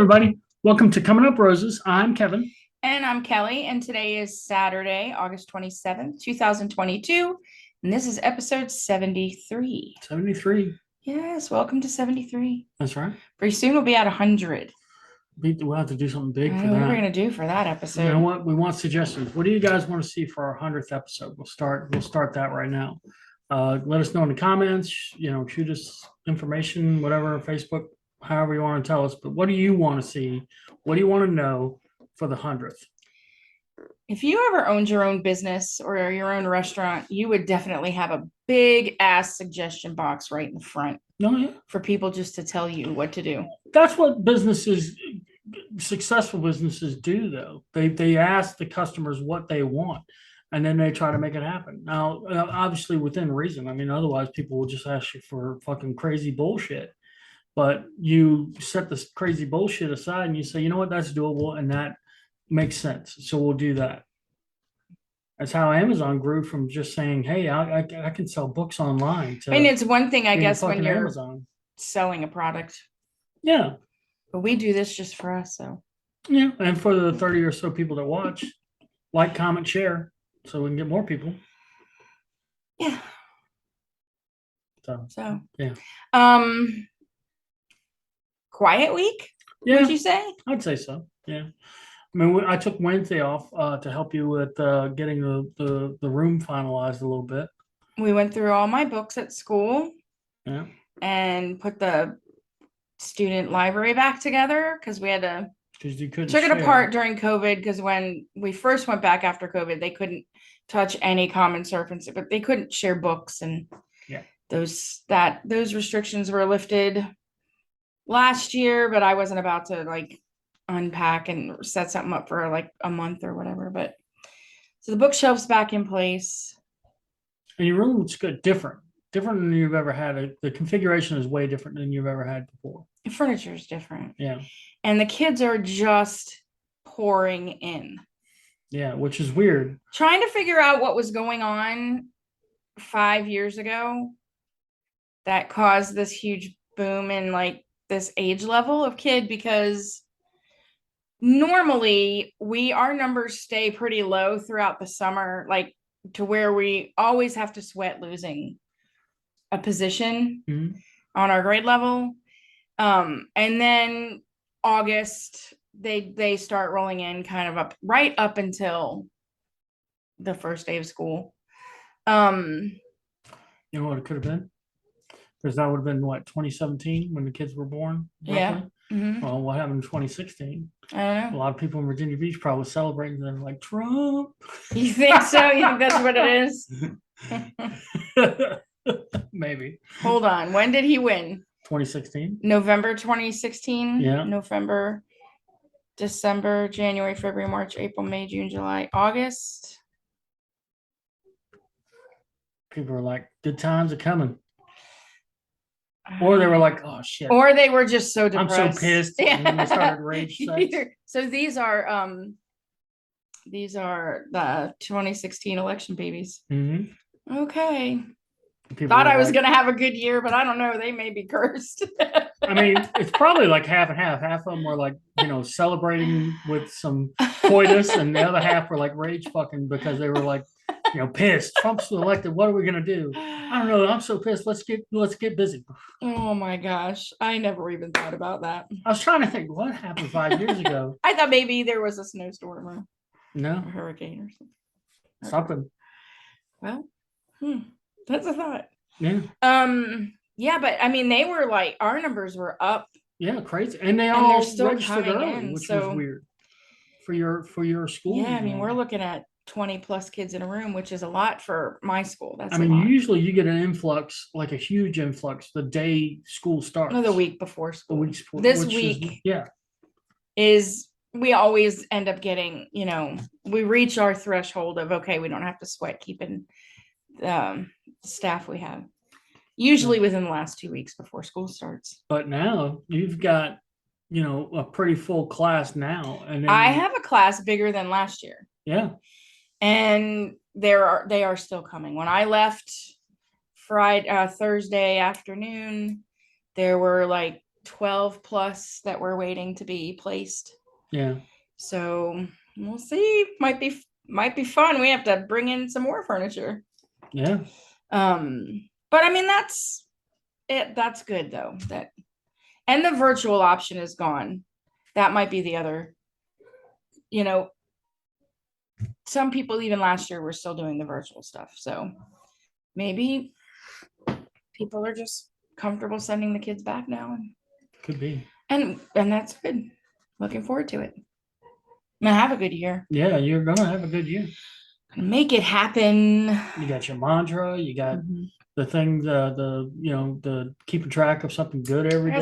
everybody. Welcome to Coming Up Roses. I'm Kevin. And I'm Kelly, and today is Saturday, August 27th, 2022, and this is episode 73. 73. Yes, welcome to 73. That's right. Pretty soon we'll be at 100. We'll have to do something big I for know what that. we're going to do for that episode. You know what? We want suggestions. What do you guys want to see for our 100th episode? We'll start that right now. Let us know in the comments, shoot us information, whatever, Facebook, however you want to tell us. But what do you want to see? What do you want to know for the 100th? If you ever owned your own business or your own restaurant, you would definitely have a big ass suggestion box right in front for people just to tell you what to do. That's what successful businesses do, though. They ask the customers what they want, and then they try to make it happen. Now, obviously within reason. I mean, otherwise people will just ask you for fucking crazy bullshit. But you set this crazy bullshit aside and you say, you know what, that's doable and that makes sense. So we'll do that. That's how Amazon grew from just saying, hey, I can sell books online. I mean, it's one thing, I guess, when you're Amazon selling a product. Yeah. But we do this just for us, so. Yeah, and for the 30 or so people that watch, like, comment, share, so we can get more people. Yeah. So yeah. Quiet week? Yeah. Would you say? I'd say so. Yeah. I mean, I took Wednesday off to help you with getting the room finalized a little bit. We went through all my books at school. Yeah. And put the student library back together because we had to took it apart during COVID, because when we first went back after COVID, they couldn't touch any common surface, but they couldn't share books, and those restrictions were lifted last year, but I wasn't about to like unpack and set something up for like a month or whatever. But so the bookshelf's back in place. And your room looks good, different than you've ever had. The configuration is way different than you've ever had before. The furniture is different. Yeah. And the kids are just pouring in. Yeah, which is weird. Trying to figure out what was going on 5 years ago that caused this huge boom in like this age level of kid, because normally our numbers stay pretty low throughout the summer, like to where we always have to sweat losing a position on our grade level. And then August, they start rolling in kind of up until the first day of school. You know what it could have been? Because that would have been what, 2017 when the kids were born? Roughly? Yeah. Mm-hmm. Well, what happened in 2016? I don't know. A lot of people in Virginia Beach probably celebrating them like Trump. You think so? You think that's what it is? Maybe. Hold on. When did he win? 2016. November 2016. Yeah. November, December, January, February, March, April, May, June, July, August. People were like, good times are coming. Or they were like, oh shit. Or they were just so depressed. I'm so pissed. Yeah. And then they started rage sex. So these are the 2016 election babies. Mm-hmm. Okay. Thought I was going to have a good year, but I don't know. They may be cursed. I mean, it's probably like half and half. Half of them were like, celebrating with some coitus, and the other half were like rage fucking because they were like, pissed. Trump's elected. What are we going to do? I don't know. I'm so pissed. Let's get busy. Oh my gosh. I never even thought about that. I was trying to think what happened 5 years ago. I thought maybe there was a snowstorm or a hurricane or something. Something. Well, that's a thought. Yeah. Yeah, but I mean, they were like, our numbers were up. Yeah, crazy, and they're still registered early, which was weird for your school. Yeah, I mean, we're looking at 20 plus kids in a room, which is a lot for my school. That's usually you get an influx, like a huge influx, the day school starts. No, the week before school. The week before. This week, we always end up getting, we reach our threshold of, okay, we don't have to sweat keeping the staff we have. Usually within the last 2 weeks before school starts. But now you've got, a pretty full class now. And then I have a class bigger than last year. Yeah. And they are still coming. When I left Thursday afternoon, there were like 12 plus that we're waiting to be placed. Yeah. So we'll see. Might be fun. We have to bring in some more furniture. Yeah. But I mean, that's it. That's good though. And the virtual option is gone. That might be the other, some people even last year were still doing the virtual stuff. So maybe people are just comfortable sending the kids back now. Could be. And that's good. Looking forward to it. I'm gonna have a good year. Yeah, you're gonna have a good year. Make it happen. You got your mantra, you got the thing, the keeping track of something good every day. I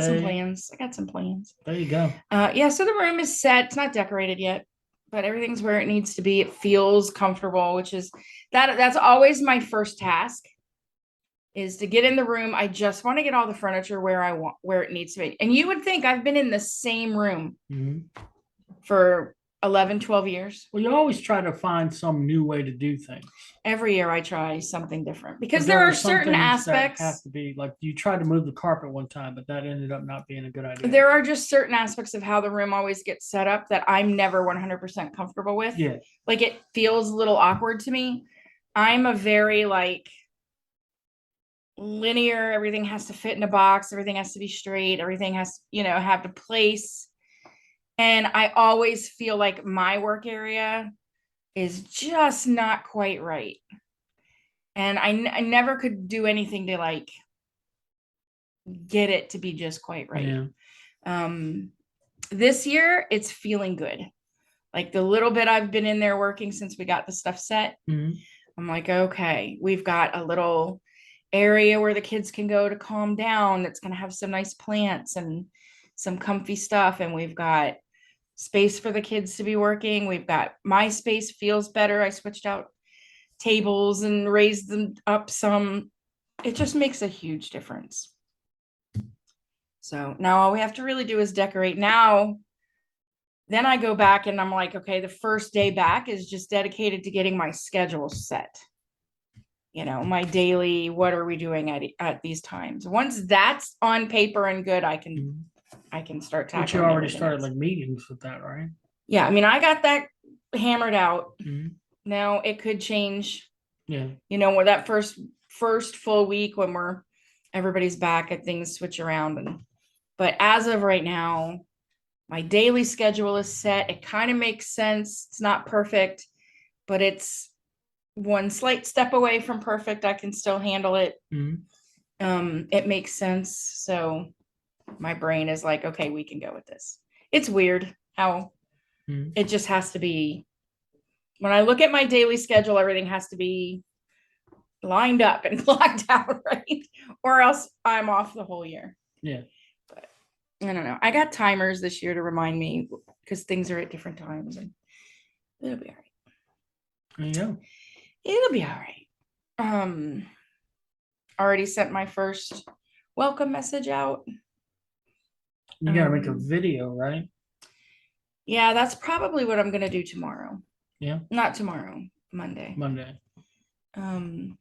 got some plans. There you go. Yeah, so the room is set. It's not decorated yet, but everything's where it needs to be. It feels comfortable, which is that's always my first task, is to get in the room. I just want to get all the furniture where it needs to be. And you would think I've been in the same room for 11, 12 years. Well, you always try to find some new way to do things. Every year I try something different, because there are certain aspects that have to be, like, you tried to move the carpet one time, but that ended up not being a good idea. There are just certain aspects of how the room always gets set up that I'm never 100% comfortable with. Yeah. Like, it feels a little awkward to me. I'm a very linear, everything has to fit in a box, everything has to be straight, everything has have a place. And I always feel like my work area is just not quite right. And I never could do anything to get it to be just quite right. Yeah. This year it's feeling good. Like, the little bit I've been in there working since we got the stuff set, I'm like, okay, we've got a little area where the kids can go to calm down. That's going to have some nice plants and some comfy stuff. And we've got space for the kids to be working. We've got, my space feels better. I switched out tables and raised them up some. It just makes a huge difference. So now all we have to really do is decorate. Now, then I go back and I'm like, okay, the first day back is just dedicated to getting my schedule set. My daily, what are we doing at these times? Once that's on paper and good, I can start tackling. But you already started meetings with that, right? Yeah, I mean, I got that hammered out. Now it could change. Yeah. Where that first full week when everybody's back, and things switch around. But as of right now, my daily schedule is set. It kind of makes sense. It's not perfect, but it's one slight step away from perfect. I can still handle it. It makes sense. So my brain is like, okay, we can go with this. It's weird how it just has to be. When I look at my daily schedule, everything has to be lined up and blocked out, right? Or else I'm off the whole year. Yeah. But I don't know. I got timers this year to remind me, because things are at different times, and it'll be all right. There you go. It'll be all right. Already sent my first welcome message out. You gotta make a video, right? Yeah, that's probably what I'm gonna do tomorrow. Yeah. Not tomorrow, Monday. You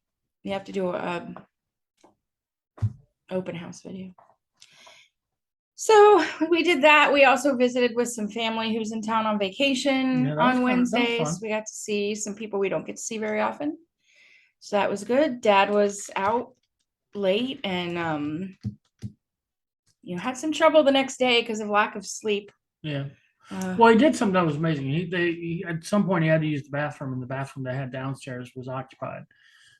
have to do a open house video. So we did that. We also visited with some family who's in town on vacation on Wednesdays. We got to see some people we don't get to see very often. So that was good. Dad was out late and had some trouble the next day because of lack of sleep. Yeah. Well, he did something that was amazing. He at some point he had to use the bathroom, and the bathroom they had downstairs was occupied.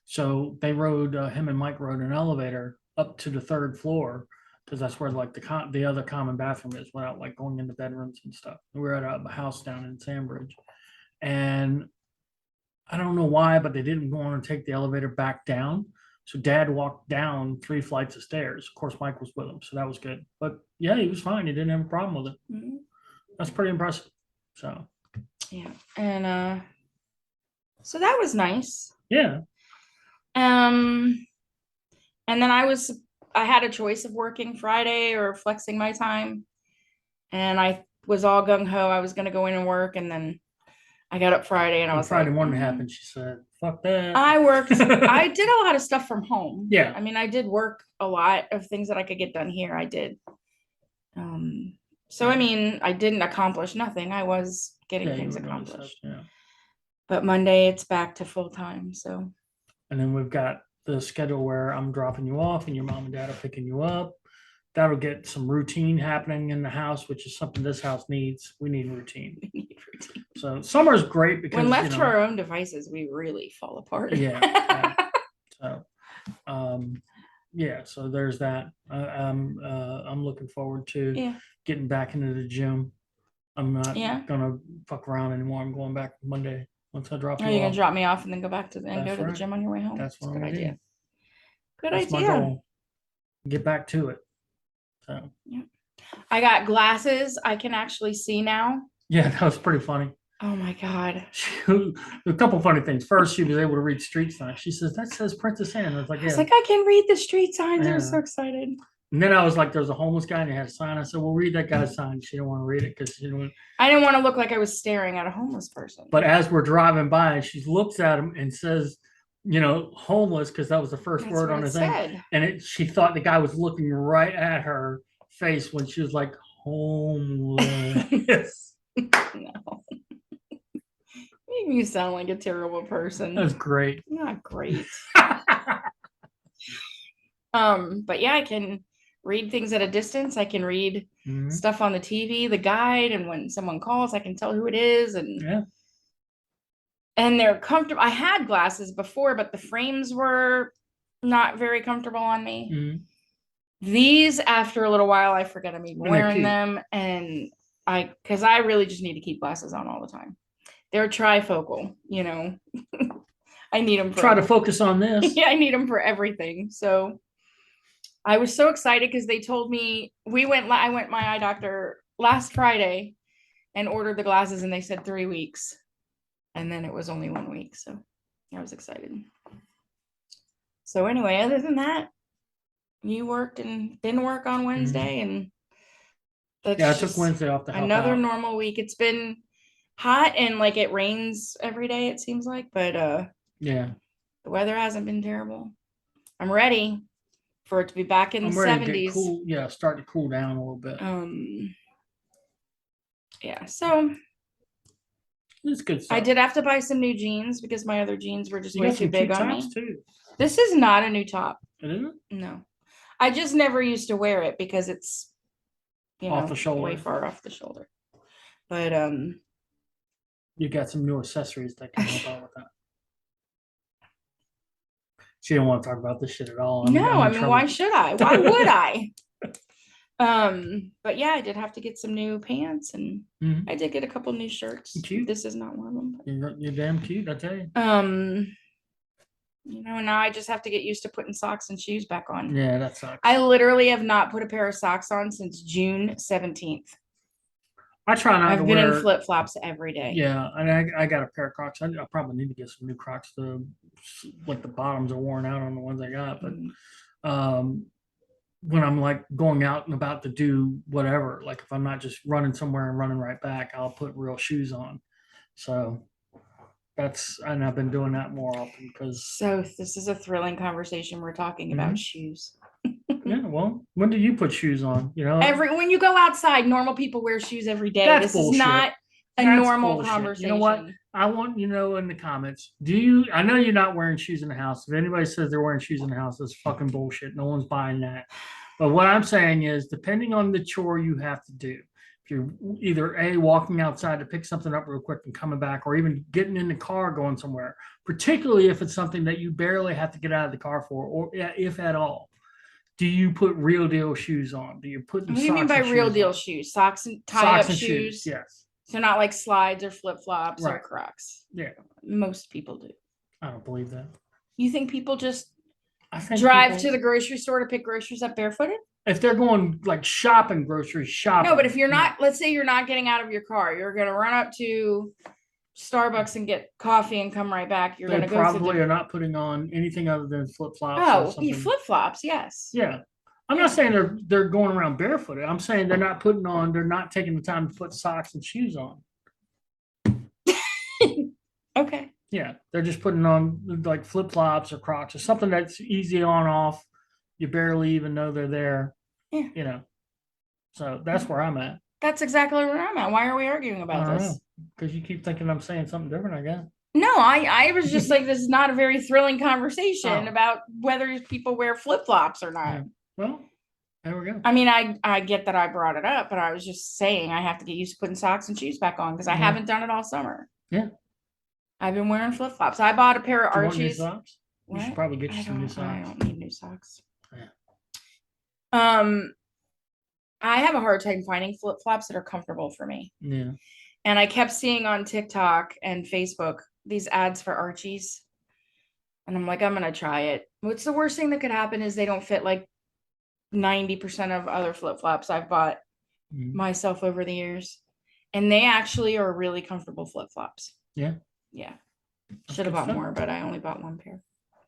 So they him and Mike rode an elevator up to the third floor, because that's where the other common bathroom is, without going into bedrooms and stuff. We were at a house down in Sandbridge, and I don't know why, but they didn't want to take the elevator back down. So Dad walked down 3 flights of stairs. Of course, Mike was with him, so that was good. But yeah, he was fine. He didn't have a problem with it. That's pretty impressive. So yeah, and so that was nice. Yeah. And then I had a choice of working Friday or flexing my time, and I was all gung-ho. I was going to go in and work, and then I got up Friday and I was Friday morning happened. She said, fuck that. I worked. I did a lot of stuff from home. Yeah. I mean, I did work a lot of things that I could get done here. I did. So I mean, I didn't accomplish nothing. I was getting things accomplished. Yeah. But Monday it's back to full time. So. And then we've got the schedule where I'm dropping you off and your mom and dad are picking you up. That'll get some routine happening in the house, which is something this house needs. We need routine. We need routine. So summer's great because when left to our own devices, we really fall apart. Yeah. So, yeah. So there's that. I'm looking forward to getting back into the gym. I'm not gonna fuck around anymore. I'm going back Monday once I drop you off. You're gonna drop me off and then go back to the gym on your way home. That's a good idea. That's my goal. Get back to it. So I got glasses. I can actually see now. Yeah, that was pretty funny. Oh my God. A couple funny things. First, she was able to read street signs. She says, that says Princess Anne. I was like, I can read the street signs. I was so excited. And then I was like, there's a homeless guy and he had a sign. I said, well, read that guy's sign. She didn't want to read it because I didn't want to look like I was staring at a homeless person. But as we're driving by, she looks at him and says, homeless, because that was the first word on the thing. And she thought the guy was looking right at her face when she was like, homeless. No. Making you sound like a terrible person. That's great. Not great. But yeah, I can read things at a distance. I can read stuff on the TV, the guide, and when someone calls, I can tell who it is. And they're comfortable. I had glasses before, but the frames were not very comfortable on me. These, after a little while, I forget I'm even wearing them, and because I really just need to keep glasses on all the time. They're trifocal, I need them. Try to focus on this. Yeah, I need them for everything. So I was so excited because they told me I went my eye doctor last Friday and ordered the glasses, and they said 3 weeks, and then it was only 1 week. So I was excited. So anyway, other than that, you worked and didn't work on Wednesday, and I took Wednesday off to help another out. Normal week. It's been hot and it rains every day, it seems like, but the weather hasn't been terrible. I'm ready for it to be back in the 70s. Cool. Yeah, start to cool down a little bit. So it's good stuff. I did have to buy some new jeans because my other jeans were just way too big on me. Too. This is not a new top. It isn't? No. I just never used to wear it because it's off the shoulder. Way far off the shoulder. But you got some new accessories that can help out with that. She didn't want to talk about this shit at all. Why should I? Why would I? But yeah, I did have to get some new pants, and I did get a couple new shirts. Cute. This is not one of them. You're damn cute, I tell you. Now I just have to get used to putting socks and shoes back on. Yeah, that sucks. I literally have not put a pair of socks on since June 17th. I try not to wear. I've been in flip-flops every day. Yeah, and I got a pair of Crocs. I probably need to get some new Crocs. The bottoms are worn out on the ones I got. But when I'm going out and about to do whatever, if I'm not just running somewhere and running right back, I'll put real shoes on. So and I've been doing that more often because. So this is a thrilling conversation. We're talking about shoes. Yeah, well, when do you put shoes on? When you go outside, normal people wear shoes every day. That's bullshit. Is not a normal bullshit. Conversation. You know what? I want in the comments. I know you're not wearing shoes in the house. If anybody says they're wearing shoes in the house, that's fucking bullshit. No one's buying that. But what I'm saying is, depending on the chore you have to do, if you're either walking outside to pick something up real quick and coming back, or even getting in the car going somewhere, particularly if it's something that you barely have to get out of the car for, or if at all. Do you put real deal shoes on? Do you put? What do you mean by real deal shoes? Socks and tie-up shoes? Yes. So not like slides or flip-flops or Crocs. Yeah. Most people do. I don't believe that. You think people just drive to the grocery store to pick groceries up barefooted? If they're going shopping, grocery shopping. No, but if you're not, let's say you're not getting out of your car, you're going to run up to Starbucks and get coffee and come right back. You're going to go. Probably are not putting on anything other than flip flops. Oh, flip-flops, yes. Yeah. I'm not saying they're going around barefooted. I'm saying they're not taking the time to put socks and shoes on. Okay. Yeah. They're just putting on flip flops or Crocs or something that's easy on off. You barely even know they're there. Yeah. So that's where I'm at. That's exactly where I'm at. Why are we arguing about this? Because you keep thinking I'm saying something different, I guess. No, I was just like, this is not a very thrilling conversation about whether people wear flip-flops or not. Yeah. Well, there we go. I mean, I get that I brought it up, but I was just saying I have to get used to putting socks and shoes back on because I haven't done it all summer. Yeah. I've been wearing flip-flops. I bought a pair of Archie's. You want new socks? What? You should probably get you some new socks. I don't need new socks. Yeah. I have a hard time finding flip-flops that are comfortable for me. Yeah. And I kept seeing on TikTok and Facebook these ads for Archie's. And I'm like, I'm going to try it. What's the worst thing that could happen is they don't fit like 90% of other flip-flops I've bought myself over the years. And they actually are really comfortable flip-flops. Yeah. Yeah. Should have bought more, but I only bought one pair.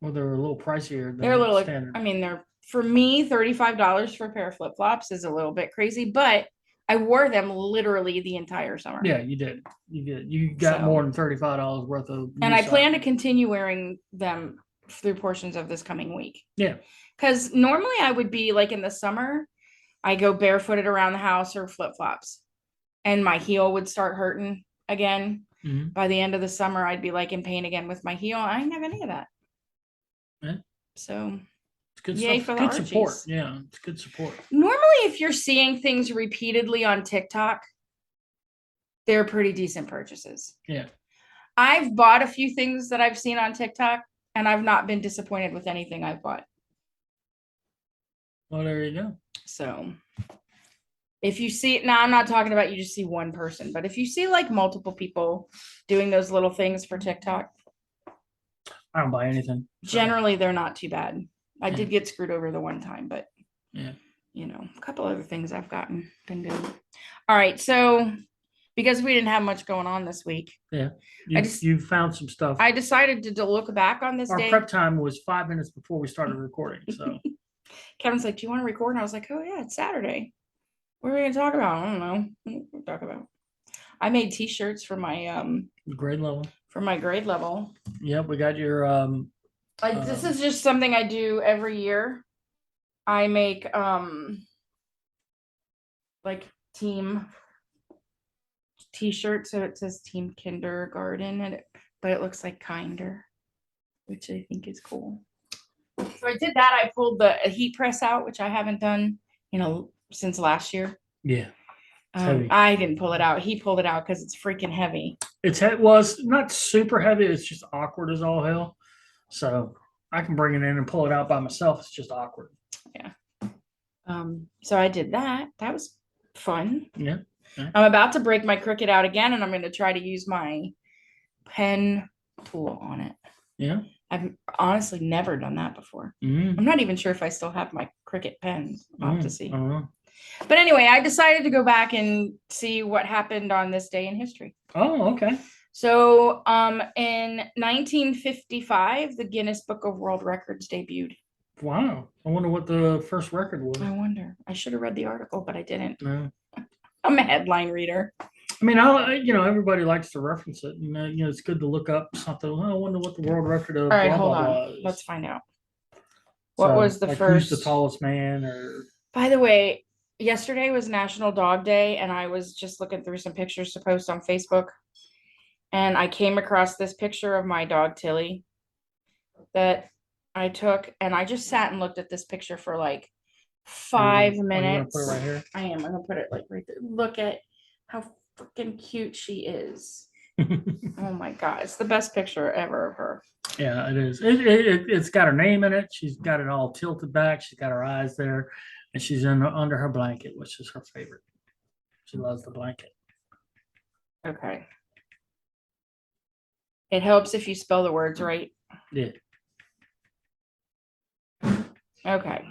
Well, they're a little pricier. They're a little, standard. I mean, they're, for me, $35 for a pair of flip-flops is a little bit crazy, but I wore them literally the entire summer. Yeah, you did. You did. You got more than $35 worth of. And I plan to continue wearing them through portions of this coming week. Yeah. Because normally I would be like in the summer, I go barefooted around the house or flip-flops. And my heel would start hurting again. Mm-hmm. By the end of the summer, I'd be like in pain again with my heel. I didn't have any of that. Yeah. So it's good stuff. For good support. Yeah, it's good support. Normally, if you're seeing things repeatedly on TikTok, they're pretty decent purchases. Yeah. I've bought a few things that I've seen on TikTok, and I've not been disappointed with anything I've bought. Well, there you go. So if you see, now I'm not talking about you just see one person, but if you see like multiple people doing those little things for TikTok, I don't buy anything. Generally, they're not too bad. I did get screwed over the one time, but yeah, you know, a couple other things I've been doing. All right, so because we didn't have much going on this week, yeah, you found some stuff. I decided to look back on this day. Our prep time was 5 minutes before we started recording. So Kevin's like, "Do you want to record?" And I was like, "Oh yeah, it's Saturday. What are we gonna talk about?" I don't know. What we'll talk about. I made T-shirts for my grade level. For my grade level. Yep, we got your this is just something I do every year. I make like team T-shirt, so it says Team Kindergarten, but it looks like kinder, which I think is cool. So I did that. I pulled the heat press out, which I haven't done, since last year. Yeah. I didn't pull it out. He pulled it out because it's freaking heavy. It's not super heavy. It's just awkward as all hell. So I can bring it in and pull it out by myself. It's just awkward. Yeah. So I did that. That was fun. Yeah. I'm about to break my Cricut out again, and I'm going to try to use my pen tool on it. Yeah. I've honestly never done that before. Mm-hmm. I'm not even sure if I still have my Cricut pens. I'll have to see. But anyway, I decided to go back and see what happened on this day in history. Oh, okay. So in 1955, the Guinness Book of World Records debuted. Wow. I wonder what the first record was. I wonder. I should have read the article, but I didn't. No. I'm a headline reader. I mean, everybody likes to reference it. And, it's good to look up something. I wonder what the world record of blah, hold on. blah is. Let's find out. What was the first? Who's the tallest man? Or by the way, yesterday was National Dog Day, and I was just looking through some pictures to post on Facebook, and I came across this picture of my dog Tilly that I took, and I just sat and looked at this picture for like 5 minutes. Put it right here? I am. I'm gonna put it like right there. Look at how freaking cute she is. Oh my god, it's the best picture ever of her. Yeah, it is. It's got her name in it. She's got it all tilted back. She's got her eyes there, and she's under her blanket, which is her favorite. She loves the blanket. Okay. It helps if you spell the words right. Yeah. Okay.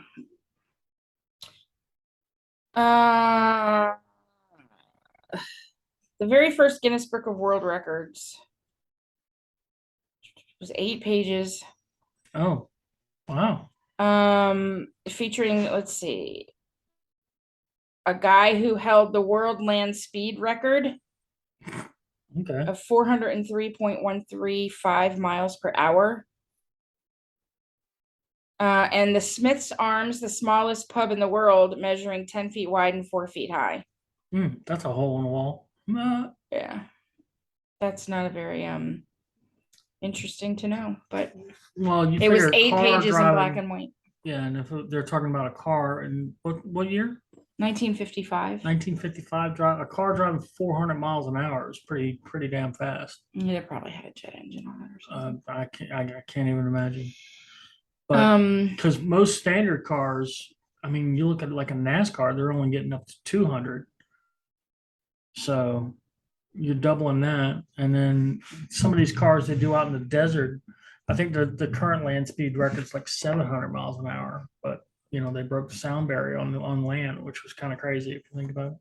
The very first Guinness Book of World Records was 8 pages. Oh, wow. Featuring, let's see, a guy who held the world land speed record of 403.135 miles per hour. And the Smith's Arms, the smallest pub in the world, measuring 10 feet wide and 4 feet high. That's a hole in the wall. Yeah. That's not a very interesting to know, but well, it was 8 pages in black and white. Yeah, and if they're talking about a car in what year? 1955. 1955. A car driving 400 miles an hour is pretty damn fast. Yeah, they probably had a jet engine on it or something. I can't even imagine. But because most standard cars, I mean, you look at like a NASCAR, they're only getting up to 200. So you're doubling that, and then some of these cars they do out in the desert, I think the current land speed record's like 700 miles an hour, but they broke the sound barrier on land, which was kind of crazy if you think about it.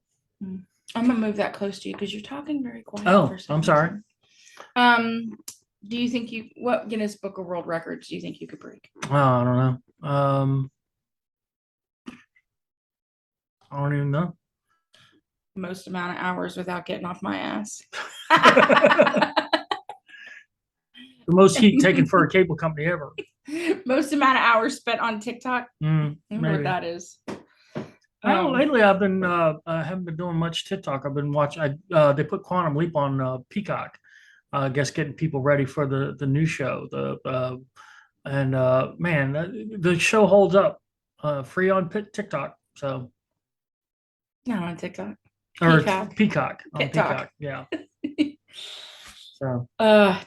I'm gonna move that close to you because you're talking very quiet. Oh, I'm sorry. Do you think what Guinness Book of World Records do you think you could break? Oh, I don't know. I don't even know. Most amount of hours without getting off my ass. The most heat taken for a cable company ever. Most amount of hours spent on TikTok. I wonder what that is. Lately I've been I haven't been doing much TikTok. I've been watching. They put Quantum Leap on Peacock. I guess getting people ready for the new show. Man, the show holds up. Free on TikTok. So. Not on TikTok. Or Peacock. On Peacock. Yeah. So.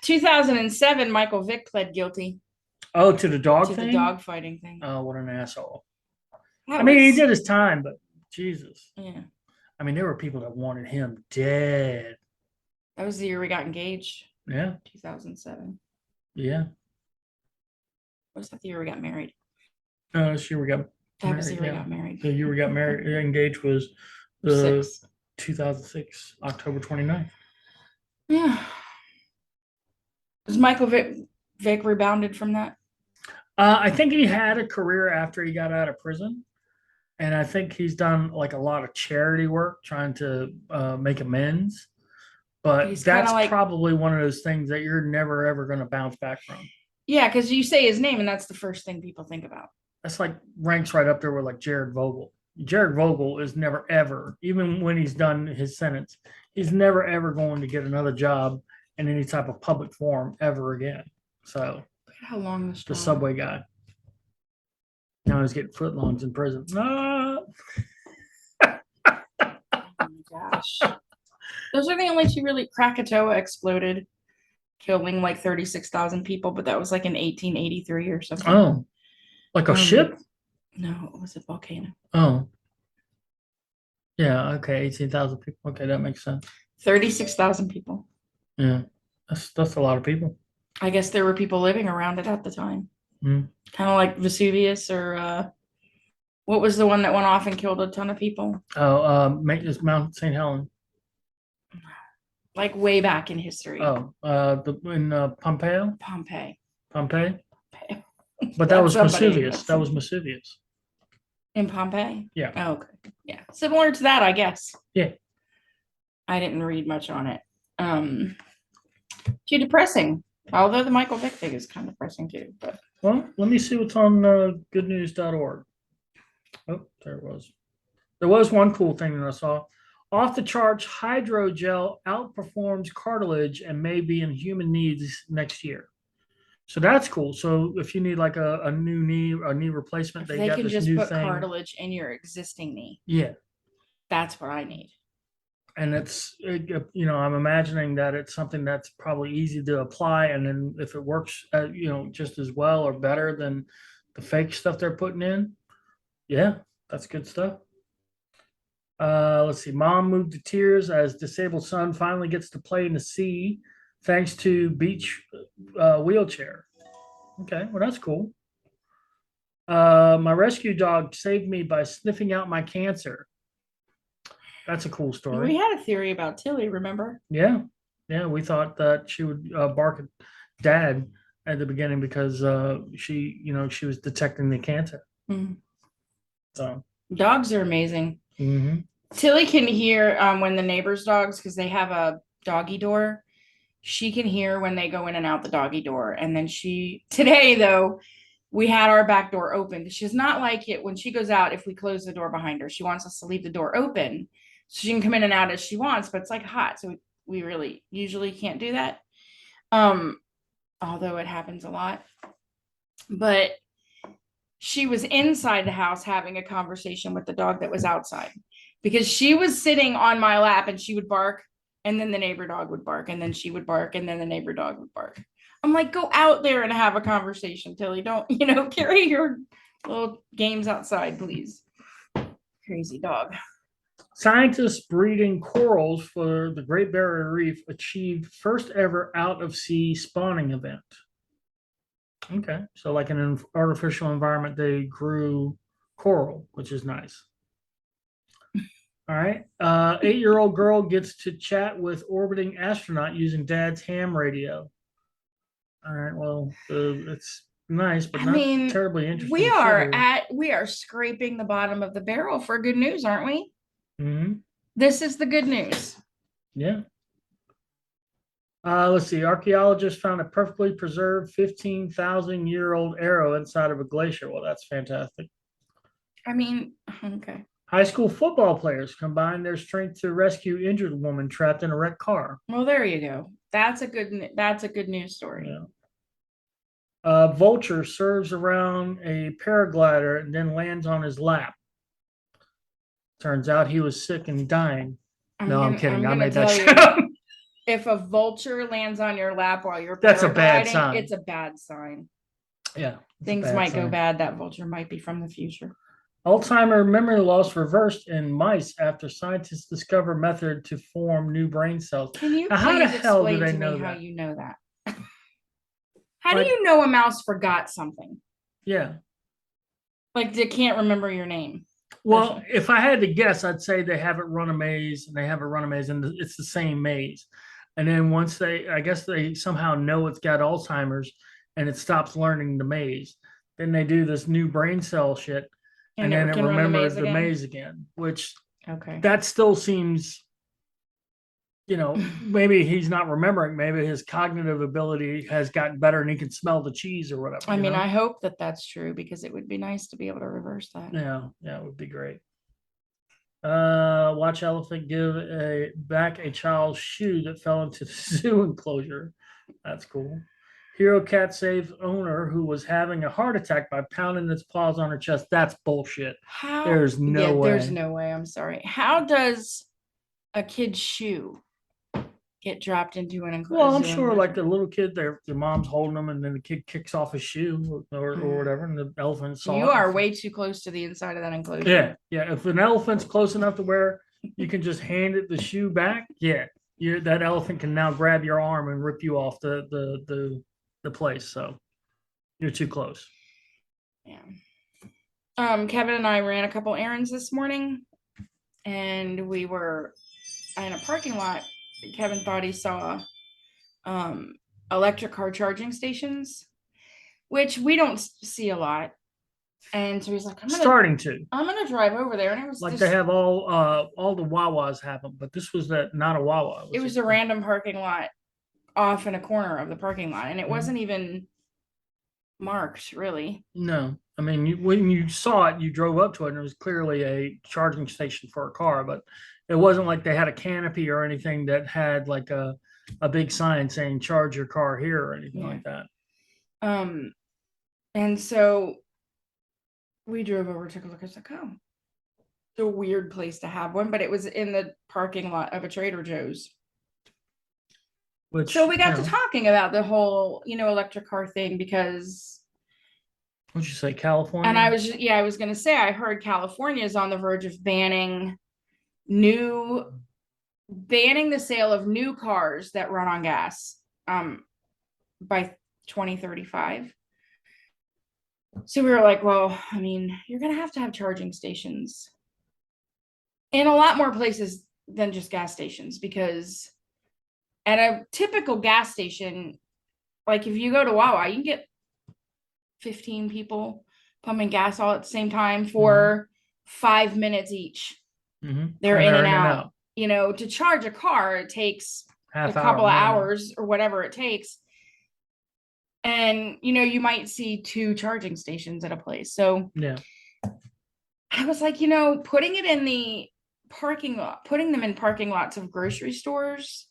2007, Michael Vick pled guilty. Oh, to the dog thing? To the dog fighting thing. Oh, what an asshole. I mean, he did his time, but Jesus. Yeah. I mean, there were people that wanted him dead. That was the year we got engaged. Yeah. 2007. Yeah. Was that the year we got married? This year we got That was the year we got married. The year we got married, engaged was 2006, October 29th. Yeah. Was Michael Vick rebounded from that? I think he had a career after he got out of prison. And I think he's done like a lot of charity work trying to make amends. But that's probably one of those things that you're never, ever going to bounce back from. Yeah, because you say his name and that's the first thing people think about. That's like ranks right up there with like Jared Vogel. Jared Vogel is never, ever, even when he's done his sentence, he's never, ever going to get another job in any type of public forum ever again. So, look at how long the subway guy. Now he's getting footlongs in prison. Ah! Oh my gosh. Those are the only two really. Krakatoa exploded, killing like 36,000 people, but that was like in 1883 or something. Oh, like a ship? No, it was a volcano. Oh. Yeah, okay, 18,000 people. Okay, that makes sense. 36,000 people. Yeah, that's a lot of people. I guess there were people living around it at the time. Kind of like Vesuvius or what was the one that went off and killed a ton of people? Oh, Mount St. Helens. Like way back in history. Oh, in Pompeii? Pompeii. But that was Vesuvius. That was Vesuvius. In Pompeii? Yeah. Oh, okay. Yeah. Similar to that, I guess. Yeah. I didn't read much on it. Too depressing. Although the Michael Vick thing is kind of depressing too. But well, let me see what's on goodnews.org. Oh, there it was. There was one cool thing that I saw. Off the charts, hydrogel outperforms cartilage and may be in human needs next year. So that's cool. So if you need like a new knee, a knee replacement, they can just put cartilage in your existing knee. Yeah. That's what I need. And I'm imagining that it's something that's probably easy to apply. And then if it works, just as well or better than the fake stuff they're putting in, yeah, that's good stuff. Let's see. Mom moved to tears as disabled son finally gets to play in the sea thanks to beach wheelchair. Okay, well, that's cool. My rescue dog saved me by sniffing out my cancer. That's a cool story. We had a theory about Tilly, remember? Yeah. Yeah, we thought that she would bark at Dad at the beginning because she was detecting the cancer. Mm-hmm. So dogs are amazing. Mm-hmm. Tilly can hear when the neighbors' dogs, because they have a doggy door, she can hear when they go in and out the doggy door. And then today though, we had our back door open. She's not like it when she goes out, if we close the door behind her. She wants us to leave the door open so she can come in and out as she wants, but it's like hot. So we really usually can't do that. Although it happens a lot. But she was inside the house having a conversation with the dog that was outside, because she was sitting on my lap and she would bark, and then the neighbor dog would bark, and then she would bark, and then the neighbor dog would bark. I'm like, go out there and have a conversation, Tilly. Don't, carry your little games outside, please. Crazy dog. Scientists breeding corals for the Great Barrier Reef achieved first ever out of sea spawning event. Okay, so like in an artificial environment, they grew coral, which is nice. All right. 8-year-old girl gets to chat with orbiting astronaut using dad's ham radio. All right. Well, it's nice, but not terribly interesting. We are scraping the bottom of the barrel for good news, aren't we? Mm-hmm. This is the good news. Yeah. Let's see. Archaeologists found a perfectly preserved 15,000-year-old arrow inside of a glacier. Well, that's fantastic. Okay. High school football players combined their strength to rescue injured woman trapped in a wrecked car. Well, there you go. That's a good news story. Yeah. Vulture serves around a paraglider and then lands on his lap. Turns out he was sick and dying. I'm kidding. I made that shit up. If a vulture lands on your lap while you're that's a bad sign. It's a bad sign. Yeah. Things might go bad. That vulture might be from the future. Alzheimer's memory loss reversed in mice after scientists discover method to form new brain cells. Can you please how the hell do they explain to know me that? how you know that? How do you know a mouse forgot something? Yeah. Like they can't remember your name. Well, if I had to guess, I'd say they haven't run a maze and it's the same maze. And then once I guess they somehow know it's got Alzheimer's and it stops learning the maze. Then they do this new brain cell shit. And then it remembers the maze again, which that still seems, maybe he's not remembering. Maybe his cognitive ability has gotten better and he can smell the cheese or whatever. I hope that that's true, because it would be nice to be able to reverse that. Yeah, it would be great. Watch elephant give back a child's shoe that fell into the zoo enclosure. That's cool. Hero cat saves owner who was having a heart attack by pounding its paws on her chest. That's bullshit. There's no way. There's no way. I'm sorry. How does a kid's shoe get dropped into an enclosure? Well, I'm sure like the little kid, their mom's holding them, and then the kid kicks off his shoe or whatever, and the elephant saw You are way too close to the inside of that enclosure. Yeah. If an elephant's close enough to where you can just hand it the shoe back, that elephant can now grab your arm and rip you off the place. So you're too close. Yeah. Kevin and I ran a couple errands this morning, and we were in a parking lot. Kevin thought he saw electric car charging stations, which we don't see a lot. And so he's like, I'm gonna drive over there. And it was like they have all the Wawas have them, but this was not a Wawa. It was a random parking lot off in a corner of the parking lot, and it wasn't even marked, really. No, when you saw it, you drove up to it, and it was clearly a charging station for a car, but it wasn't like they had a canopy or anything that had like a big sign saying charge your car here or anything like that. And so we drove over, took a look. I was like, oh, it's a weird place to have one, but it was in the parking lot of a Trader Joe's. So we got to talking about the whole, electric car thing, because. What'd you say, California? And I was going to say, I heard California is on the verge of banning the sale of new cars that run on gas by 2035. So we were like, well, you're going to have charging stations in a lot more places than just gas stations, because at a typical gas station, like if you go to Wawa, you can get 15 people pumping gas all at the same time for 5 minutes each. They're in and out. To charge a car, it takes a couple of hours or whatever it takes. And And you might see 2 charging stations at a place. So yeah, I was like, putting it in the parking lot, putting them in parking lots of grocery stores,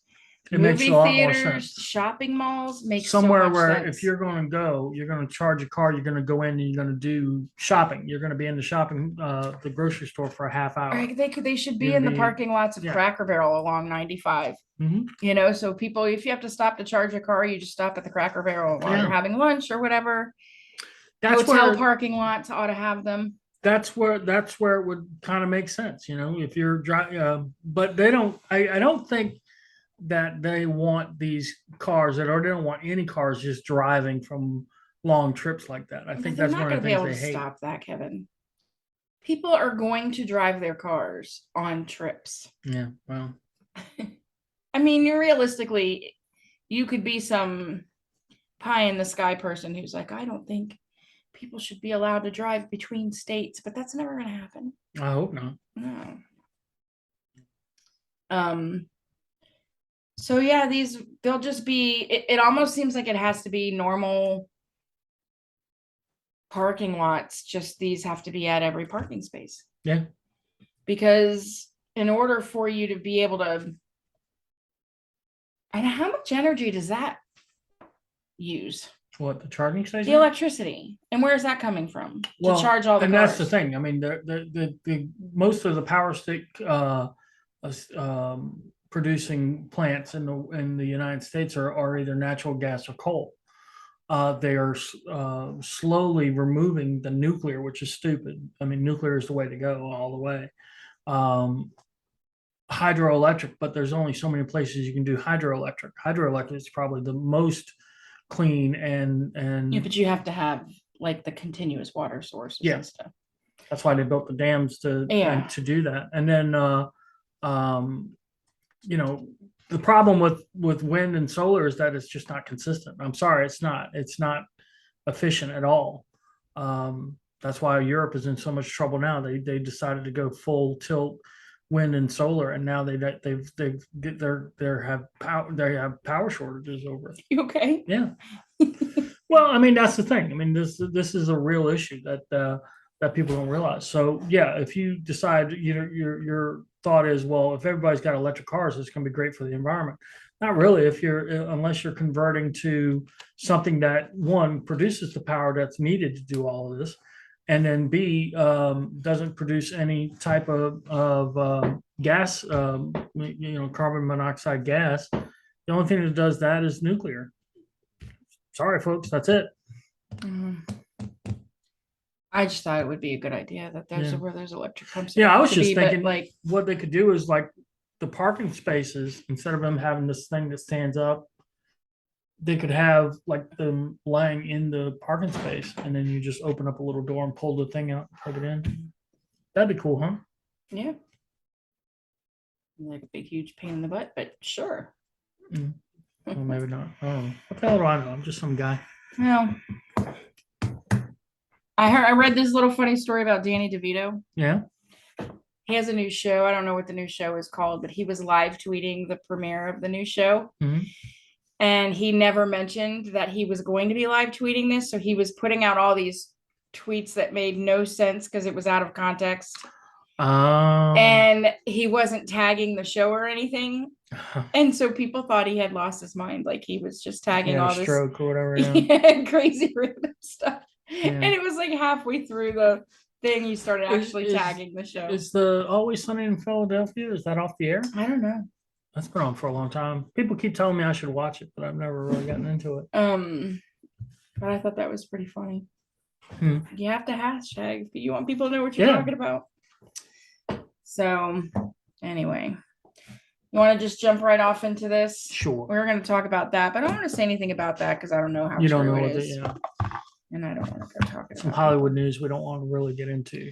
it makes a movie lot more theaters, sense. shopping malls makes Somewhere so much where sense. if you're going to go, you're going to charge a car, you're going to go in and you're going to do shopping. You're going to be in the grocery store for a half hour. They should be You're in the gonna be- parking lots of yeah. Cracker Barrel along 95. Mhm. So people, if you have to stop to charge a car, you just stop at the Cracker Barrel while Yeah. you're having lunch or whatever. That's Hotel where parking lots ought to have them. that's where it would kind of make sense, if you're driving. But they don't. I don't think that they want these cars they don't want any cars just driving from long trips like that. I think They're that's not one of going the to be things able they to hate. stop that, Kevin. People are going to drive their cars on trips. Yeah, well, I mean, realistically, you could be some pie in the sky person who's like, I don't think people should be allowed to drive between states, but that's never going to happen. I hope not. No. So yeah, they'll just be, it almost seems like it has to be normal parking lots, just these have to be at every parking space. Yeah. Because in order for you to be able to, and how much energy does that use? What, the charging station? The electricity. And where is that coming from to charge all the and cars? that's the thing. I mean, the most of the power stick producing plants in the United States are either natural gas or coal. They are slowly removing the nuclear, which is stupid. I mean, nuclear is the way to go all the way. Hydroelectric, but there's only so many places you can do hydroelectric. Hydroelectric is probably the most clean and Yeah, but you have to have like the continuous water sources and stuff. That's why they built the dams to do that. And then the problem with wind and solar is that it's just not consistent. I'm sorry, it's not efficient at all. That's why Europe is in so much trouble now. They decided to go full tilt wind and solar, and now they have power shortages over it. You okay? Yeah. Well, I mean, that's the thing. I mean, this is a real issue that people don't realize. So yeah, if you decide, your thought is, well, if everybody's got electric cars, it's going to be great for the environment. Not really, unless you're converting to something that, one, produces the power that's needed to do all of this, and then B, doesn't produce any type of gas, carbon monoxide gas. The only thing that does that is nuclear. Sorry, folks, that's it. I just thought it would be a good idea that where there's electric pumps. Yeah, I was just thinking, like, what they could do is, like, the parking spaces, instead of them having this thing that stands up, they could have like them lying in the parking space, and then you just open up a little door and pull the thing out, plug it in. That'd be cool, huh? Yeah. Like a big, huge pain in the butt, but sure. Well, maybe not. I don't know. What the hell do I know? I'm just some guy. Well, I read this little funny story about Danny DeVito. Yeah. He has a new show. I don't know what the new show is called, but he was live tweeting the premiere of the new show. Mm-hmm. And he never mentioned that he was going to be live tweeting this. So he was putting out all these tweets that made no sense because it was out of context. And he wasn't tagging the show or anything. And so people thought he had lost his mind. Like he was just tagging all this stroke or whatever. Crazy random stuff. Yeah. And it was like halfway through the thing, he started actually tagging the show. Is the Always Sunny in Philadelphia, is that off the air? I don't know. That's been on for a long time. People keep telling me I should watch it, but I've never really gotten into it. But I thought that was pretty funny. You have to hashtag, but you want people to know what you're talking about. So anyway, you want to just jump right off into this? Sure. We're going to talk about that, but I don't want to say anything about that because I don't know how you don't know it what is. And I don't want to go talking some about Hollywood news we don't want to really get into.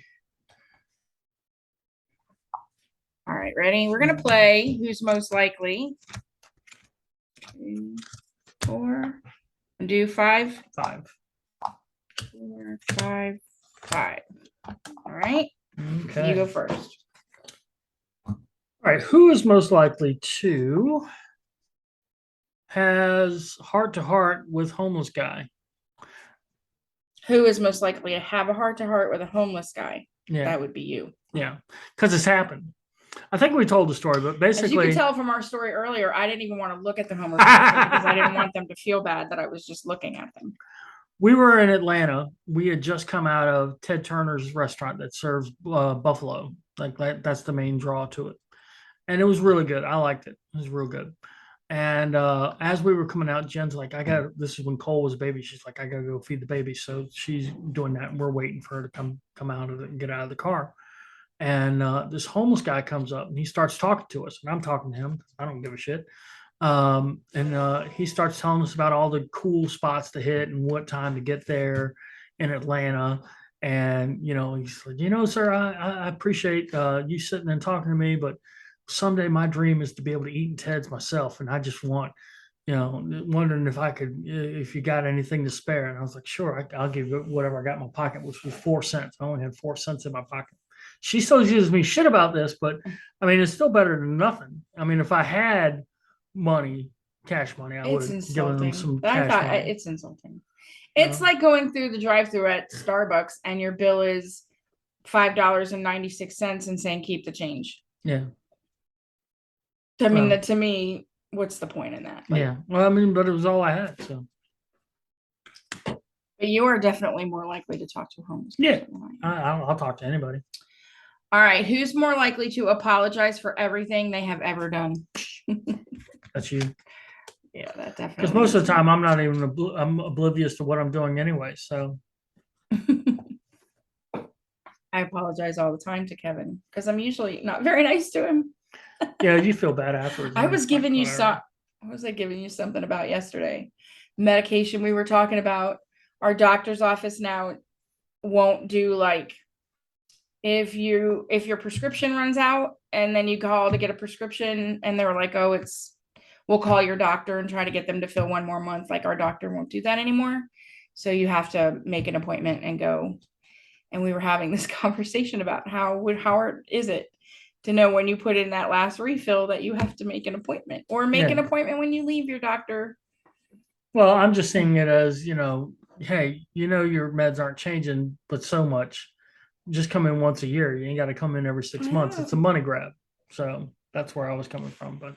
All right, ready? We're going to play Who's Most Likely. 3, 4, and do 5. 5. 4, 5, 5. All right. Okay. You go first. All right. Who is most likely to has heart to heart with homeless guy? Who is most likely to have a heart-to-heart with a homeless guy? Yeah. That would be you. Yeah. Because it's happened. I think we told the story, but basically. As you can tell from our story earlier, I didn't even want to look at the homeless person because I didn't want them to feel bad that I was just looking at them. We were in Atlanta. We had just come out of Ted Turner's restaurant that serves buffalo. Like that's the main draw to it. And it was really good. I liked it. It was real good. And as we were coming out, Jen's like, this is when Cole was a baby. She's like, I gotta go feed the baby. So she's doing that. And we're waiting for her to come out of it and get out of the car. And this homeless guy comes up and he starts talking to us. And I'm talking to him. I don't give a shit. And he starts telling us about all the cool spots to hit and what time to get there in Atlanta. And, he's like, sir, I appreciate you sitting and talking to me, but someday my dream is to be able to eat in Ted's myself. And I just want, wondering if you got anything to spare. And I was like, sure, I'll give you whatever I got in my pocket, which was 4 cents. I only had 4 cents in my pocket. She still gives me shit about this, but I mean, it's still better than nothing. I mean, if I had cash money, I would have given them some cash money. It's insulting. It's like going through the drive-through at Starbucks and your bill is $5.96 and saying keep the change. Yeah. I mean, to me, what's the point in that? Yeah. Well, I mean, but it was all I had. So. But you are definitely more likely to talk to a homeless person. Yeah. I'll talk to anybody. All right. Who's more likely to apologize for everything they have ever done? That's you. Yeah, that definitely. Because most of the time, I'm oblivious to what I'm doing anyway. So. I apologize all the time to Kevin because I'm usually not very nice to him. Yeah, you feel bad afterwards. I was giving you something about yesterday? Medication we were talking about. Our doctor's office now won't do like if your prescription runs out and then you call to get a prescription and they're like, oh, we'll call your doctor and try to get them to fill one more month. Like our doctor won't do that anymore. So you have to make an appointment and go. And we were having this conversation about how hard is it to know when you put in that last refill that you have to make an appointment or make an appointment when you leave your doctor. Well, I'm just seeing it as, hey, your meds aren't changing, but so much. Just come in once a year. You ain't got to come in every 6 months. It's a money grab. So that's where I was coming from, but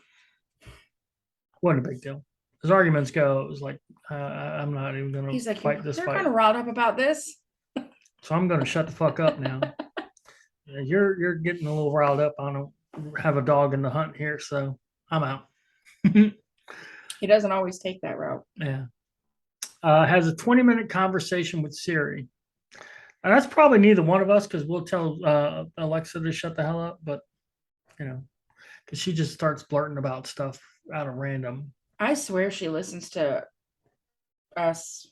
wasn't a big deal. As arguments go, it was like, I'm not even going to fight this fight. They're kind of riled up about this. So I'm going to shut the fuck up now. You're getting a little riled up. I don't have a dog in the hunt here, so I'm out. He doesn't always take that route. Yeah. Has a 20-minute conversation with Siri. And that's probably neither one of us because we'll tell Alexa to shut the hell up, but because she just starts blurting about stuff out of random. I swear she listens to us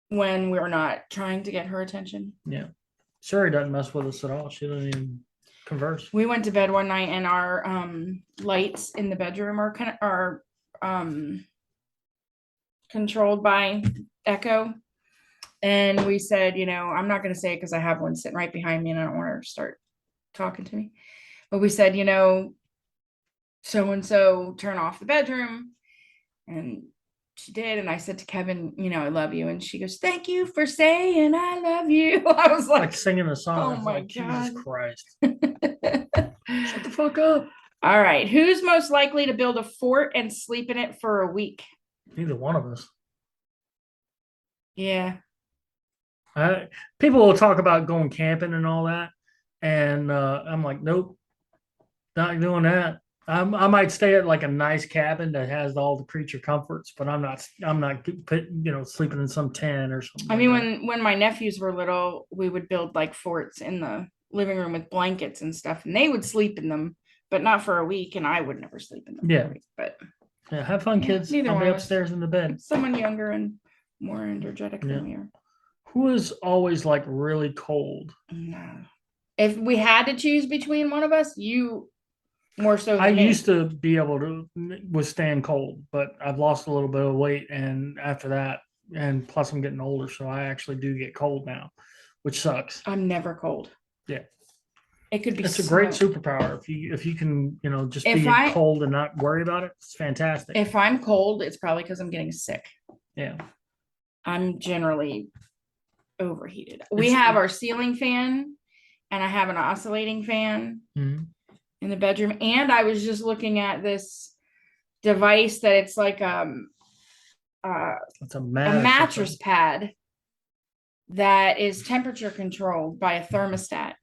when we're not trying to get her attention. Yeah. Siri doesn't mess with us at all. She doesn't even converse. We went to bed one night and our lights in the bedroom are controlled by Echo. And we said, I'm not going to say it because I have one sitting right behind me and I don't want her to start talking to me. But we said, so-and-so turn off the bedroom. And she did. And I said to Kevin, I love you. And she goes, thank you for saying I love you. I was like singing a song. Oh my God. Jesus Christ. Shut the fuck up. All right. Who's most likely to build a fort and sleep in it for a week? Neither one of us. Yeah. People will talk about going camping and all that. And I'm like, nope, not doing that. I might stay at like a nice cabin that has all the creature comforts, but I'm not sleeping in some tent or something. I mean, when my nephews were little, we would build like forts in the living room with blankets and stuff, and they would sleep in them, but not for a week, and I would never sleep in them. Yeah. For a week, but yeah, have fun, kids. I'll be upstairs in the bed. Someone younger and more energetic than we are. Who is always like really cold? No. If we had to choose between one of us, you more so than I me. used to be able to withstand cold, but I've lost a little bit of weight, and after that, and plus I'm getting older, so I actually do get cold now, which sucks. I'm never cold. Yeah. It could be. It's a great superpower if you can just be cold and not worry about it. It's fantastic. If I'm cold, it's probably because I'm getting sick. Yeah. I'm generally overheated. We have our ceiling fan, and I have an oscillating fan in the bedroom. And I was just looking at this device that it's like it's a mattress pad that is temperature controlled by a thermostat.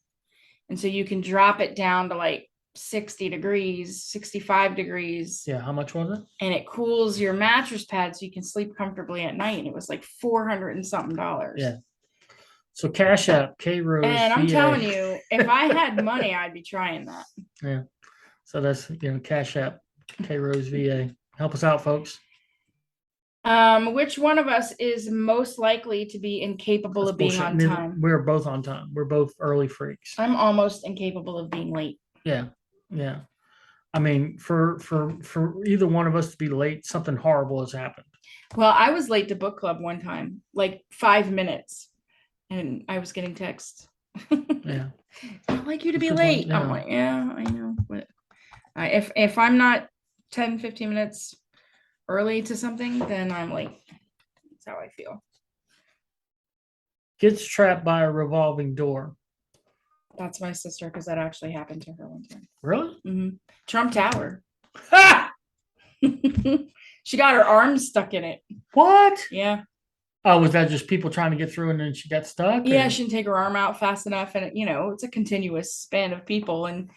And so you can drop it down to like 60 degrees, 65 degrees. Yeah. How much was it? And it cools your mattress pad so you can sleep comfortably at night. And it was like $400 and something. Yeah. So Cash App, K Rose. And I'm telling you, if I had money, I'd be trying that. Yeah. So that's, Cash App, K Rose VA. Help us out, folks. Which one of us is most likely to be incapable of being on time? We're both on time. We're both early freaks. I'm almost incapable of being late. Yeah. Yeah. I mean, for either one of us to be late, something horrible has happened. Well, I was late to book club one time, like 5 minutes, and I was getting texts. Yeah. I'd like you to be late. I'm like, yeah, I know. But if I'm not 10, 15 minutes early to something, then I'm like, that's how I feel. Gets trapped by a revolving door. That's my sister, because that actually happened to her one time. Really? Mm-hmm. Trump Tower. She got her arms stuck in it. What? Yeah. Oh, was that just people trying to get through and then she got stuck? Yeah, she didn't take her arm out fast enough. And, it's a continuous span of people. And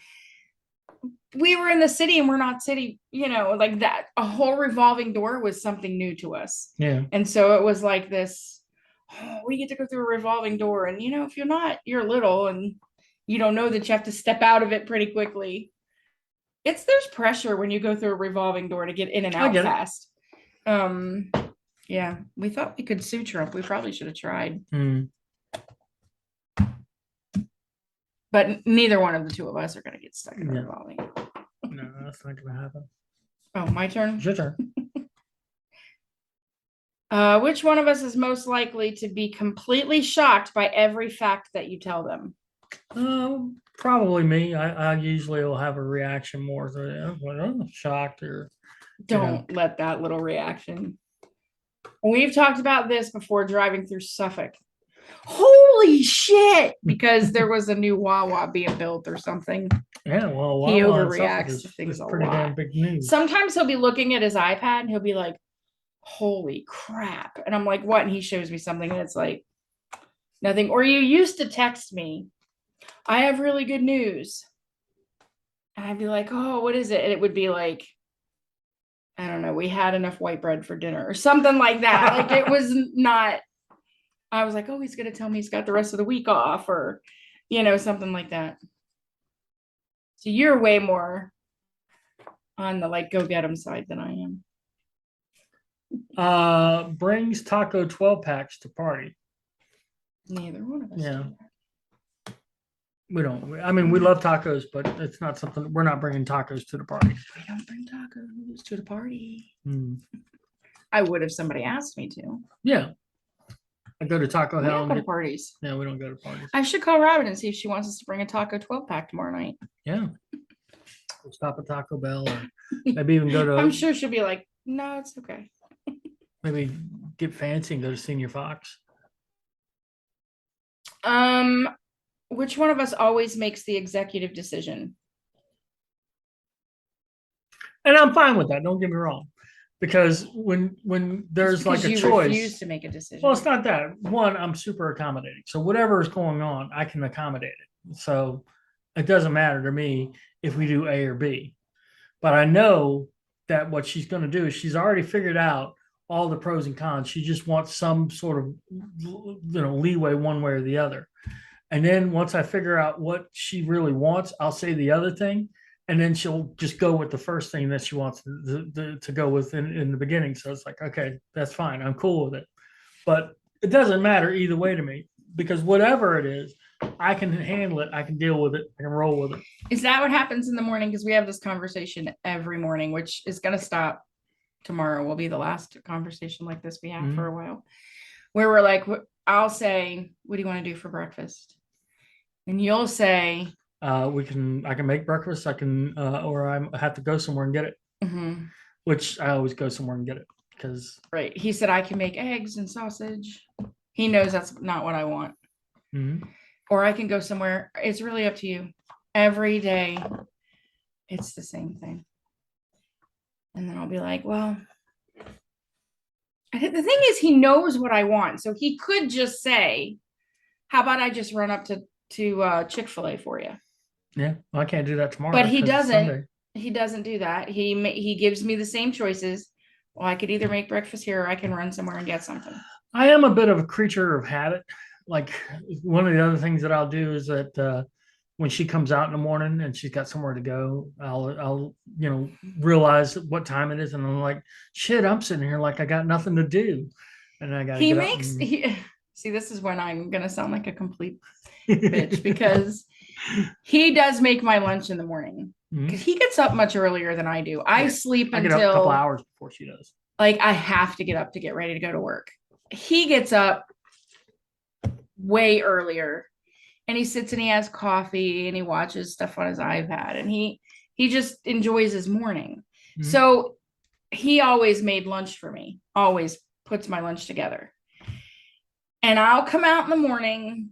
we were in the city, and we're not city, like that. A whole revolving door was something new to us. Yeah. And so it was like this, we get to go through a revolving door. And, if you're little and you don't know that you have to step out of it pretty quickly. There's pressure when you go through a revolving door to get in and out fast. Yeah, we thought we could sue Trump. We probably should have tried. But neither one of the two of us are going to get stuck in a revolving door. No, that's not going to happen. Oh, my turn? It's your turn. Which one of us is most likely to be completely shocked by every fact that you tell them? Probably me. I usually will have a reaction more shocked or. Don't let that little reaction. We've talked about this before driving through Suffolk. Holy shit! Because there was a new Wawa being built or something. Yeah, well, he overreacts to things a lot. Damn big news. Sometimes he'll be looking at his iPad and he'll be like, "Holy crap!" And I'm like, "What?" And he shows me something, and it's like nothing. Or you used to text me, "I have really good news," and I'd be like, "Oh, what is it?" And it would be like, I don't know, we had enough white bread for dinner or something like that. Like it was not, I was like, oh, he's going to tell me he's got the rest of the week off or, something like that. So you're way more on the like, go get him side than I am. Brings taco 12 packs to party. Neither one of us. Yeah. We don't. I mean, we love tacos, but it's not something. We're not bringing tacos to the party. We don't bring tacos to the party. I would if somebody asked me to. Yeah, I go to Taco Hell and get parties. Yeah, we don't go to parties. I should call Robin and see if she wants us to bring a taco 12-pack tomorrow night. Yeah, we'll stop at Taco Bell, or maybe even go to. I'm sure she'll be like, "No, it's okay." Maybe get fancy and go to Senior Fox. Which one of us always makes the executive decision? And I'm fine with that. Don't get me wrong, because when there's like a choice, refuse to make a decision. Well, it's not that. One, I'm super accommodating, so whatever is going on, I can accommodate it. So it doesn't matter to me if we do A or B. But I know that what she's going to do is she's already figured out all the pros and cons. She just wants some sort of leeway one way or the other. And then once I figure out what she really wants, I'll say the other thing. And then she'll just go with the first thing that she wants to go with in the beginning. So it's like, okay, that's fine. I'm cool with it. But it doesn't matter either way to me, because whatever it is, I can handle it. I can deal with it. I can roll with it. Is that what happens in the morning? Because we have this conversation every morning, which is going to stop tomorrow. Will be the last conversation like this we have for a while, where we're like, I'll say, what do you want to do for breakfast? And you'll say, I can make breakfast. I can, or I have to go somewhere and get it, which I always go somewhere and get it. because right. He said I can make eggs and sausage. He knows that's not what I want. Or I can go somewhere. It's really up to you. Every day, it's the same thing. And then I'll be like, well, the thing is, he knows what I want. So he could just say, how about I just run up to Chick-fil-A for you? Yeah, well, I can't do that tomorrow. But he doesn't. He doesn't do that. He gives me the same choices. Well, I could either make breakfast here or I can run somewhere and get something. I am a bit of a creature of habit. Like one of the other things that I'll do is that when she comes out in the morning and she's got somewhere to go, I'll realize what time it is, and I'm like, shit, I'm sitting here like I got nothing to do, and I got to get up. See, this is when I'm gonna sound like a complete bitch because he does make my lunch in the morning. Because he gets up much earlier than I do. I sleep until I get up a couple hours before she does. Like I have to get up to get ready to go to work. He gets up way earlier, and he sits and he has coffee and he watches stuff on his iPad, and he just enjoys his morning. So he always made lunch for me. Always puts my lunch together. And I'll come out in the morning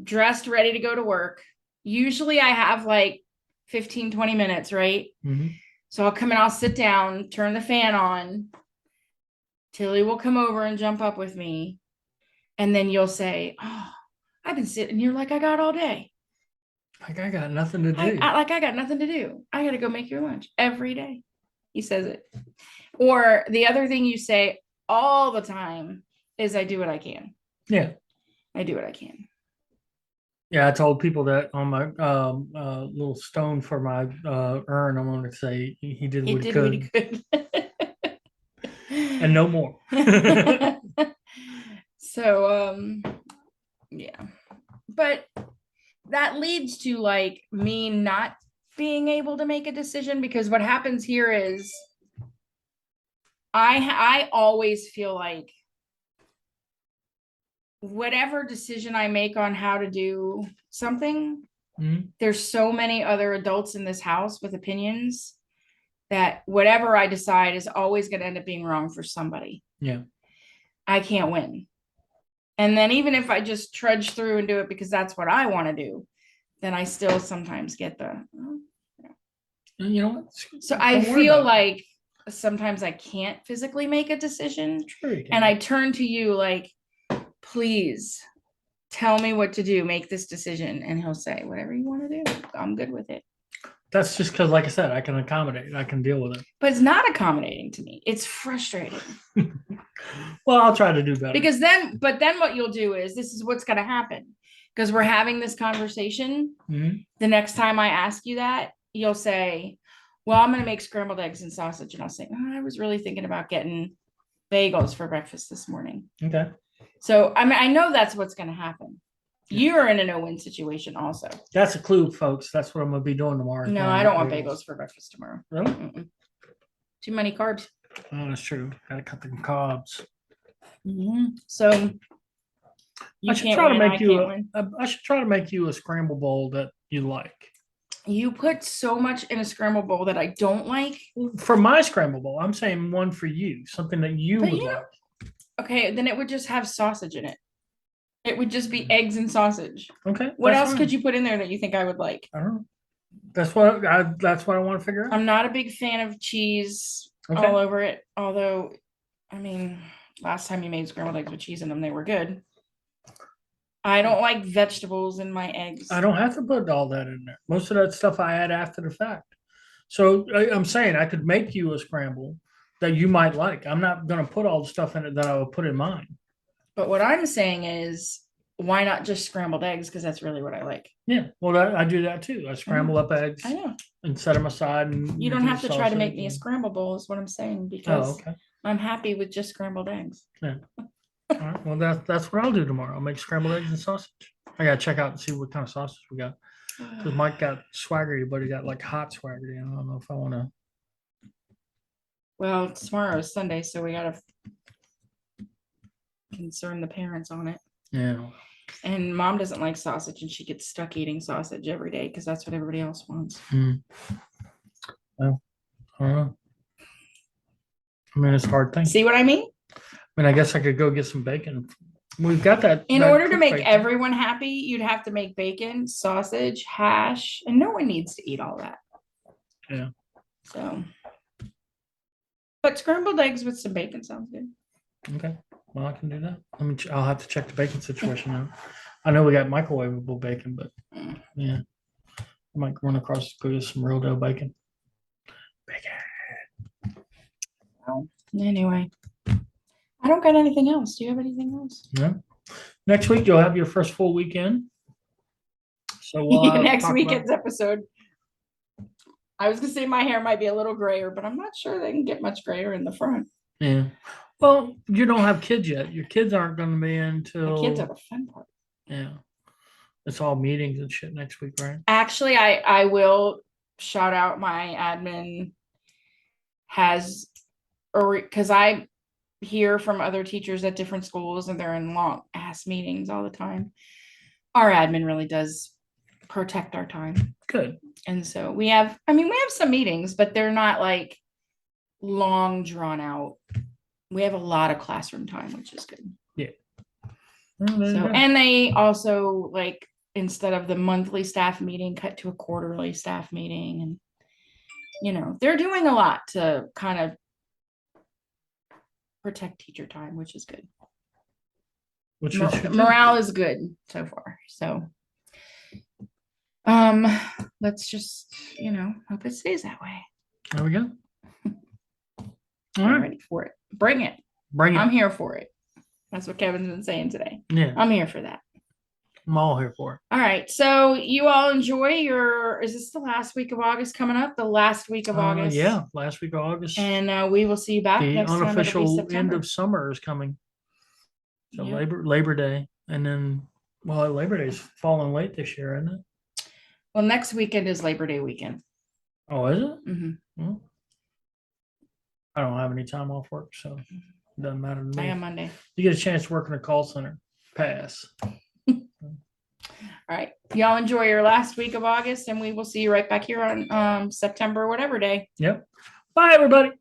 dressed, ready to go to work. Usually I have like 15, 20 minutes, right? So I'll come in, I'll sit down, turn the fan on. Tilly will come over and jump up with me. And then you'll say, oh, I've been sitting here like I got all day. Like I got nothing to do. I got nothing to do. I got to go make your lunch every day. He says it. Or the other thing you say all the time is I do what I can. Yeah. I do what I can. Yeah, I told people that on my little stone for my urn, I'm going to say he did what he could. And no more. So, yeah. But that leads to like me not being able to make a decision, because what happens here is I always feel like whatever decision I make on how to do something, there's so many other adults in this house with opinions that whatever I decide is always going to end up being wrong for somebody. Yeah. I can't win. And then even if I just trudge through and do it because that's what I want to do, then I still sometimes get the, you know what? So I feel like sometimes I can't physically make a decision. Sure, and I turn to you like, please tell me what to do, make this decision. And he'll say, whatever you want to do, I'm good with it. That's just because, like I said, I can accommodate. I can deal with it. But it's not accommodating to me. It's frustrating. Well, I'll try to do better. Because then what you'll do is, this is what's going to happen. Because we're having this conversation. The next time I ask you that, you'll say, well, I'm going to make scrambled eggs and sausage. And I'll say, oh, I was really thinking about getting bagels for breakfast this morning. Okay. So, I mean, I know that's what's going to happen. You're in a no-win situation also. That's a clue, folks. That's what I'm going to be doing tomorrow. No, I don't want bagels for breakfast tomorrow. Really? Too many carbs. Oh, that's true. Got to cut the carbs. So I should try to make you a scramble bowl that you like. You put so much in a scramble bowl that I don't like. For my scramble bowl, I'm saying one for you, something that you would like. Okay, then it would just have sausage in it. It would just be eggs and sausage. Okay. What else could you put in there that you think I would like? I don't know. That's what I want to figure out. I'm not a big fan of cheese all over it. Although, I mean, last time you made scrambled eggs with cheese in them, they were good. I don't like vegetables in my eggs. I don't have to put all that in there. Most of that stuff I add after the fact. So I'm saying I could make you a scramble that you might like. I'm not going to put all the stuff in it that I would put in mine. But what I'm saying is, why not just scrambled eggs? Because that's really what I like. Yeah, well, I do that too. I scramble up eggs. I know. And set them aside. And you don't have to try to make me a scramble bowl, is what I'm saying, because okay. I'm happy with just scrambled eggs. Yeah. All right. Well, that's what I'll do tomorrow. I'll make scrambled eggs and sausage. I gotta check out and see what kind of sausage we got. Because Mike got swaggery, but he got like hot swaggery. I don't know if I want to. Well, tomorrow is Sunday, so we gotta concern the parents on it. Yeah. And Mom doesn't like sausage, and she gets stuck eating sausage every day because that's what everybody else wants. Well, I don't know. I mean, it's a hard thing. See what I mean? I mean, I guess I could go get some bacon. We've got that. In that order to cooked make bacon. everyone happy, you'd have to make bacon, sausage, hash, and no one needs to eat all that. Yeah. So, but scrambled eggs with some bacon sounds good. Okay. Well, I can do that. I'll have to check the bacon situation out. I know we got microwavable bacon, but yeah, I might run across go get some real dough bacon. Bacon. Well, anyway, I don't got anything else. Do you have anything else? No. Next week you'll have your first full weekend. So next weekend's episode. I was gonna say my hair might be a little grayer, but I'm not sure they can get much grayer in the front. Yeah. Well, you don't have kids yet. Your kids aren't going to be until. The kids are the fun part. Yeah. It's all meetings and shit next week, right? Actually, I will shout out my admin has, or because I hear from other teachers at different schools and they're in long ass meetings all the time. Our admin really does protect our time. Good. And so we have some meetings, but they're not like long drawn out. We have a lot of classroom time, which is good. Yeah. So, and they also like, instead of the monthly staff meeting, cut to a quarterly staff meeting. And, you know, they're doing a lot to kind of protect teacher time, which is good. Morale is good so far. So, let's just, hope it stays that way. There we go. All right. Ready for it. Bring it. Bring it. I'm here for it. That's what Kevin's been saying today. Yeah. I'm here for that. I'm all here for it. All right. So you all enjoy is this the last week of August coming up? The last week of August? Yeah. Last week of August. And we will see you back the next time. The unofficial end of summer is coming. So yep. Labor Day. And then, Labor Day is falling late this year, isn't it? Well, next weekend is Labor Day weekend. Oh, is it? Mm-hmm. Well, I don't have any time off work, so it doesn't matter to me. I got Monday. You get a chance to work in a call center. Pass. All right. Y'all enjoy your last week of August, and we will see you right back here on September whatever day. Yep. Bye, everybody.